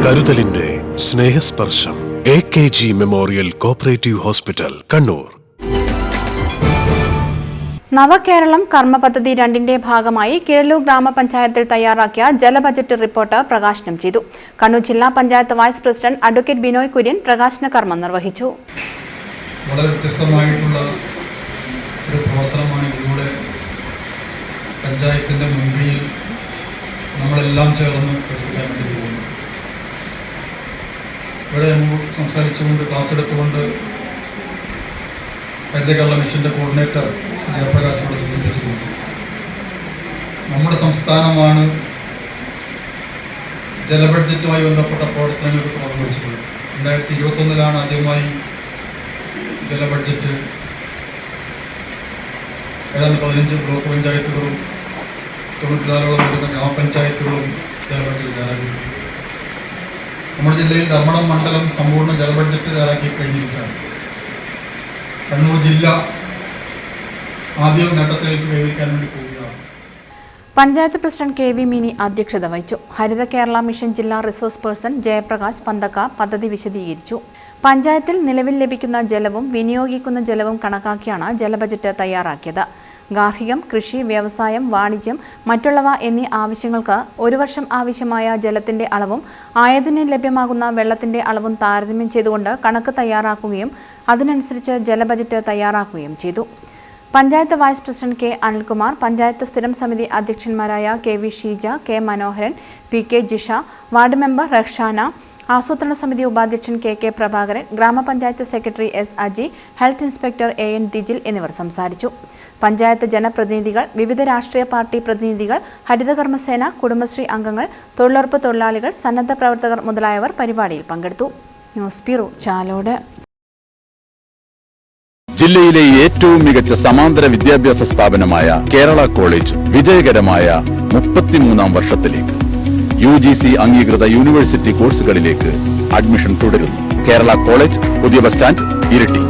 കരുതലിന്റെ സ്നേഹസ്പർശം AKG memorial cooperative hospital, Kannur. Navakeralam കർമ്മ പദ്ധതി 2ന്റെ ഭാഗമായി കിഴല്ലൂർ ഗ്രാമപഞ്ചായത്തിൽ തയ്യാറാക്കിയ ജലബജറ്റ് റിപ്പോർട്ട് പ്രകാശനം ചെയ്തു. കണ്ണൂർ ജില്ലാ panchayat vice president advocate Binoy Kurian പ്രകാശന കർമ്മം നിർവഹിച്ചു. വളരെ വ്യത്യസ്തമായിട്ടുള്ള ഒരു പ്രവർത്തനമാണ് ഇതിലൂടെ പഞ്ചായത്തിൻ്റെ മുൻപിൽ നമ്മളെല്ലാം ചേർന്ന് പ്രവർത്തിക്കാൻ വേണ്ടി പോകുന്നത്. ഇവിടെ സംസാരിച്ചുകൊണ്ട് ക്ലാസ് എടുത്തുകൊണ്ട് ഹരിതകേരള മിഷൻ്റെ കോർഡിനേറ്റർ ജയപ്രകാശോട് സൂചിപ്പിച്ചിട്ടുണ്ട്. നമ്മുടെ സംസ്ഥാനമാണ് ജലബഡ്ജറ്റുമായി ബന്ധപ്പെട്ട പ്രവർത്തനങ്ങൾക്ക് തുടക്കം വെച്ചിട്ടുള്ളത്. 2021 ആദ്യമായി ജലബഡ്ജറ്റ് ഏതാണ്ട് 15 ബ്ലോക്ക് പഞ്ചായത്തുകളും 94 വരുന്ന ഗ്രാമപഞ്ചായത്തുകളും ജലബഡ്ജറ്റ് തയ്യാറാക്കി. നമ്മുടെ ജില്ലയിൽ ധർമ്മടം മണ്ഡലം സമ്പൂർണ്ണ ജലബഡ്ജറ്റ് തയ്യാറാക്കി കഴിഞ്ഞിരിക്കുകയാണ്. കണ്ണൂർ ജില്ല ആദ്യം ഘട്ടത്തിലേക്ക് കൈവരിക്കാൻ വേണ്ടി പോവുകയാണ്. പഞ്ചായത്ത് പ്രസിഡന്റ് KV മിനി അധ്യക്ഷത വഹിച്ചു. ഹരിത കേരള മിഷൻ ജില്ലാ റിസോഴ്സ് പേഴ്സൺ ജയപ്രകാശ് പന്തക്ക പദ്ധതി വിശദീകരിച്ചു. പഞ്ചായത്തിൽ നിലവിൽ ലഭിക്കുന്ന ജലവും വിനിയോഗിക്കുന്ന ജലവും കണക്കാക്കിയാണ് ജലബജറ്റ് തയ്യാറാക്കിയത്. ഗാർഹികം, കൃഷി, വ്യവസായം, വാണിജ്യം, മറ്റുള്ളവ എന്നീ ആവശ്യങ്ങൾക്ക് ഒരു വർഷം ആവശ്യമായ ജലത്തിന്റെ അളവും ആയതിന് ലഭ്യമാകുന്ന വെള്ളത്തിന്റെ അളവും താരതമ്യം ചെയ്തുകൊണ്ട് കണക്ക് തയ്യാറാക്കുകയും അതിനനുസരിച്ച് ജലബജറ്റ് തയ്യാറാക്കുകയും ചെയ്തു. Panchayat vice president K Anilkumar, panchayat സ്ഥിരം സമിതി അധ്യക്ഷന്മാരായ KV Sheeja, K Manoharan, PK Jisha, ward member Rakshana, ആസൂത്രണ സമിതി ഉപാധ്യക്ഷൻ KK പ്രഭാകരൻ, ഗ്രാമപഞ്ചായത്ത് secretary S Aji, health inspector AN Dijil എന്നിവർ സംസാരിച്ചു. പഞ്ചായത്ത് ജനപ്രതിനിധികൾ, വിവിധ രാഷ്ട്രീയ പാർട്ടി പ്രതിനിധികൾ, ഹരിതകർമ്മസേന, കുടുംബശ്രീ അംഗങ്ങൾ, തൊഴിലുറപ്പ് തൊഴിലാളികൾ, സന്നദ്ധ പ്രവർത്തകർ മുതലായവർ പരിപാടിയിൽ പങ്കെടുത്തു. News bureau, Chalode. ജില്ലയിലെ ഏറ്റവും മികച്ച സമാന്തര വിദ്യാഭ്യാസ സ്ഥാപനമായ കേരള കോളേജ് വിജയകരമായ 33ാം വർഷത്തിലേക്ക് UGC അംഗീകൃത യൂണിവേഴ്സിറ്റി കോഴ്സുകളിലേക്ക് അഡ്മിഷൻ തുടരുന്നു. കേരള കോളേജ്, പുതിയ ബസ് സ്റ്റാൻഡ്, ഇരിട്ടി.